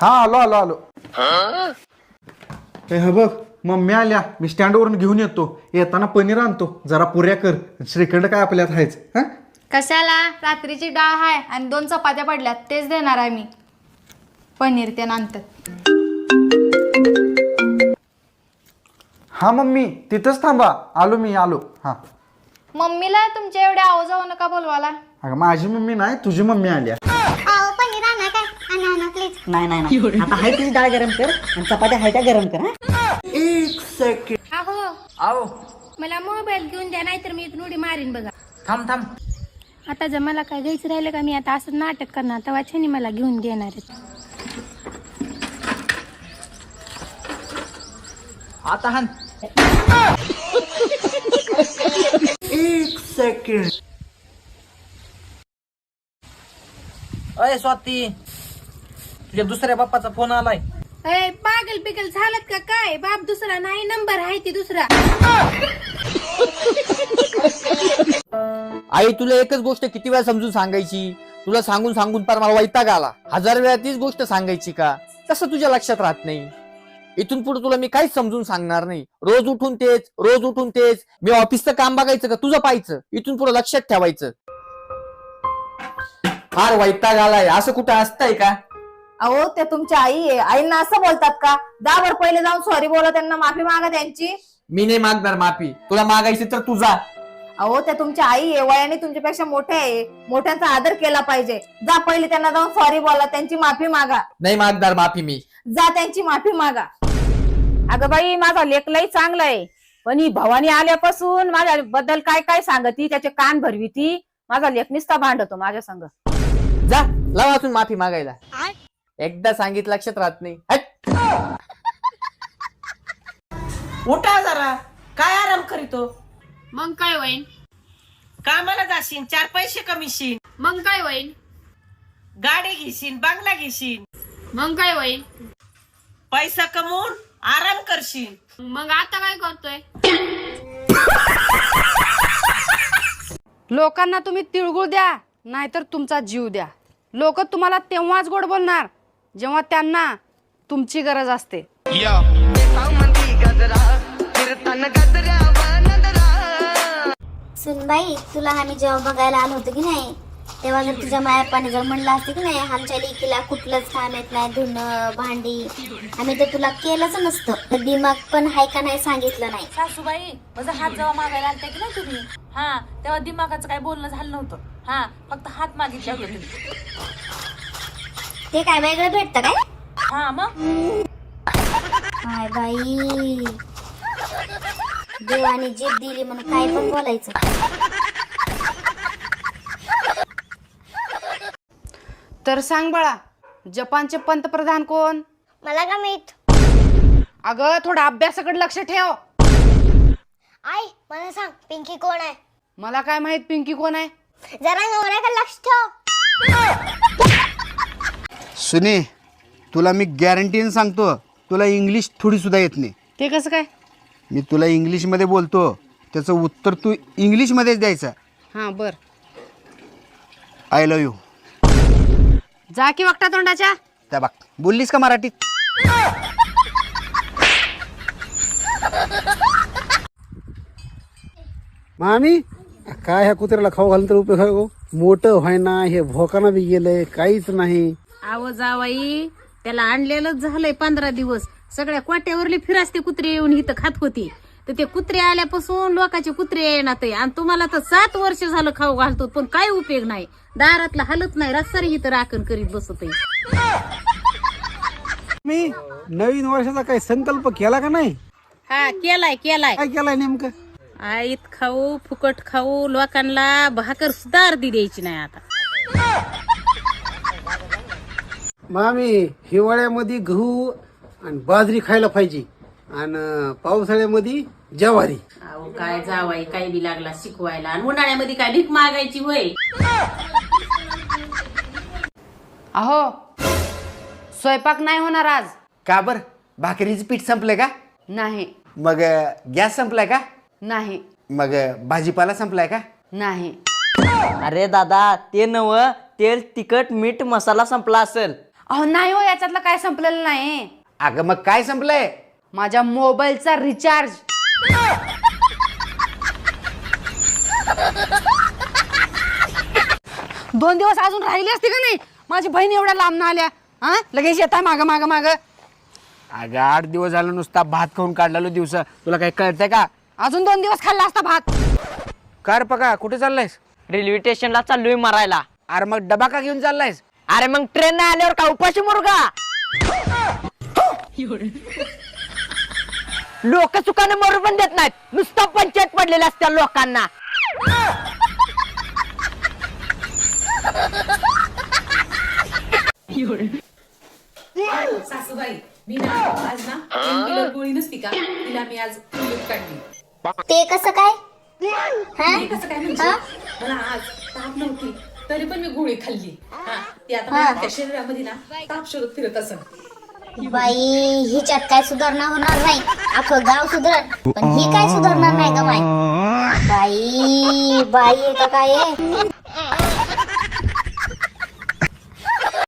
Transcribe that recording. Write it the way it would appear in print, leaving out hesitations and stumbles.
हा आलो आलो आलो. हे बघ मम्मी आल्या, मी स्टँडवरून घेऊन येतो. येताना पनीर आणतो, जरा पुऱ्या कर. श्रीखंड काय आपल्यात आहेच. हा कशाला? रात्रीची डाळ आहे आणि 2 चपात्या पडल्यात, तेच देणार आहे मी. पनीर ते नंतर. हा मम्मी तिथंच थांबा, आलो मी आलो. हा मम्मीला तुमच्या एवढ्या आवाजावर नका बोलवाला. अगं माझी मम्मी नाही, तुझी मम्मी आल्या. नाही नाही नाही. आता हाय तुझी डाळ गरम कर आणि चपात्या हाय त्या गरम कर. एक सेकंड. अहो आओ मला मोबाईल घेऊन द्या, नाहीतर मी इथून उडी मारीन बघा. थांब थांब. आता जर मला काय घ्यायचं राहिलं का, मी आता असं नाटक करणार, तेव्हा छानी मला घेऊन देणार आहेत. आता हान. एक सेकंड. अय स्वाती, तुझ्या दुसऱ्या बाप्पाचा फोन आलाय. अय पागल पिगल झालत का काय? बाप दुसरा नाही, नंबर आहे ती दुसरा. आई तुला एकच गोष्ट किती वेळा समजून सांगायची? तुला सांगून सांगून पार मला वैताग आला. 1000 वेळा तीच गोष्ट सांगायची का? तसं तुझ्या लक्षात राहत नाही. इथून पुढे तुला मी काहीच समजून सांगणार नाही. रोज उठून तेच. मी ऑफिसचं काम बघायचं का तुझं पाहायचं? इथून पुढे लक्षात ठेवायचं. फार वैताग आलाय. असं कुठं असतंय का? अहो ते तुमची आई आहे, आईंना असं बोलतात का? दावर पहिले जाऊन सॉरी बोला, त्यांना माफी मागा त्यांची. मी नाही मागणार माफी. तुला मागायची तर तुझा. अहो त्या तुमची आई आहे, वयाने तुमच्यापेक्षा मोठे आहे, मोठ्यांचा आदर केला पाहिजे. जा पहिले त्यांना जाऊन सॉरी बोला, त्यांची माफी मागा. नाही मागणार माफी मी. जा त्यांची माफी मागा. अगं बाई माझा लेक लई चांगला आहे, पण ही भवानी आल्यापासून माझ्या बद्दल काय काय सांगती, त्याचे कान भरविती. माझा लेक निस्ता भांडतो माझ्या संग. जा लावा अजून माफी मागायला. एकदा सांगितलं लक्षात राहत नाही. हट. उठा जरा, काय आराम करीतो? मग काय होईन? कामाला जाशील, 4 पैसे कमीशील, मग काय होईन? गाडी घेशील, बंगला घेशील, मग काय होईन? पैसा कमवून आराम करशील. मग आता काय करतोय? लोकांना तुम्ही तिळगुळ द्या, नाहीतर तुमचा जीव द्या. लोक तुम्हाला तेव्हाच गोड बोलणार जेव्हा त्यांना तुमची गरज असते. सुनबाई, तुला आम्ही जेव्हा बघायला आलो होतो की नाही, तेव्हा जर तुझ्या मायापाने जर म्हणलं असते की नाही, आमच्या लेकीला कुठलंच काम येत नाही, धुणं भांडी, आम्ही तर तुला केलंच नसतं. दिमाग पण हाय का नाही सांगितलं नाही. सासूबाई माझा हात जेव्हा मागायला आलते की नाही तुम्ही, हा तेव्हा दिमागाचं काय बोलणं झालं नव्हतं. हा फक्त हात मागितले होते तुम्ही. ते काय वेगळं भेटतं काय? हा मग हाय बाई, देवाने जीभ दिली म्हणून काय पण बोलायचं. तर सांग बाळा, जपानचे पंतप्रधान कोण? मला का माहित? अगं थोडा अभ्यासाकडे लक्ष ठेव. आई मला सांग, पिंकी कोण आहे? मला काय माहित पिंकी कोण आहे? जरा नवऱ्याकडे लक्ष ठेव. सुने, तुला मी गॅरंटीने सांगतो, तुला इंग्लिश थोडी सुद्धा येत नाही. ते कसं काय? मी तुला इंग्लिशमध्ये बोलतो, त्याचं उत्तर तू इंग्लिशमध्येच द्यायचं. हां बर. I love you. जा की वक्ता तोंडाच्या. त्या बाग बोललीस का मराठीत? मामी काय ह्या कुत्र्याला खाऊ घालून तर उपयोग आहे? मोठं व्हायना, हे भोकाना बी गेलंय, काहीच नाही. आव जावाई, त्याला आणलेलंच झालंय 15 दिवस. सगळ्या कोट्यावरली फिरासते कुत्रे येऊन इथं खात होती, तर ते कुत्रे आल्यापासून लोकांचे कुत्रे येणार. आणि तुम्हाला तर 7 वर्ष झालं खाऊ घालतो, पण काय उपयोग नाही. दारातला हलत नाही, रस्तारी इथं राखण करीत बसत. मी नवीन वर्षाचा काही संकल्प केला का नाही? हा केलाय. काय केलाय नेमकं? आईत खाऊ, फुकट खाऊ, लोकांना भाकर सुद्धा अर्धी द्यायची नाही आता. मामी हिवाळ्यामध्ये गहू आणि बाजरी खायला पाहिजे, आणि पावसाळ्यामध्ये ज्वारी. अहो काय जावाई, काय बी लागला शिकवायला, आणि उन्हाळ्यामध्ये काय भीक मागायची होय? अहो स्वयंपाक नाही होणार आज. का बर? भाकरीचं पीठ संपलंय का? नाही. मग गॅस संपलाय का? नाही. मग भाजीपाला संपलाय का? नाही. अरे दादा, ते नव तेल तिखट मीठ मसाला संपला असेल. अहो नाही हो, याच्यातलं काय संपलेलं नाही. अगं मग काय संपलंय? माझ्या मोबाईलचा रिचार्ज. दोन दिवस अजून राहिले असते का नाही, माझी बहीण एवढ्या लांब ना आल्या. हा लगेच येताय माग माग माग. अगं 8 दिवस झालं नुसता भात खाऊन काढलेलो दिवस, तुला काही कळतंय का? अजून 2 दिवस खाल्ला असता भात. कार पका कुठे चाललायस? रेल्वे स्टेशनला चाललोय मरायला. अरे मग डबा का घेऊन चाललायस? अरे मग ट्रेन आल्यावर का उपाशी मुर्गा? लोक चुकाने मरू पण देत नाहीत, नुसतं पंचायत पडलेल्या असत्या लोकांना. सासूबाई मी ना आज ना पेनकिलर गोळी नसती का, तिला मी आज पिलूत काढली. ते कसं काय? हे कसं काय म्हणजे मला आज ताप नव्हती तरी पण मी गोळी खाल्ली. ती आता माझ्या शरीरामध्ये ना ताप शोधत फिरत असं. बाई हिच्यात काय सुधारणा होणार नाही, अख्खं गाव सुधरण पण ही काय सुधारणार नाही का? बाई बाई बाई आहे का काय आहे?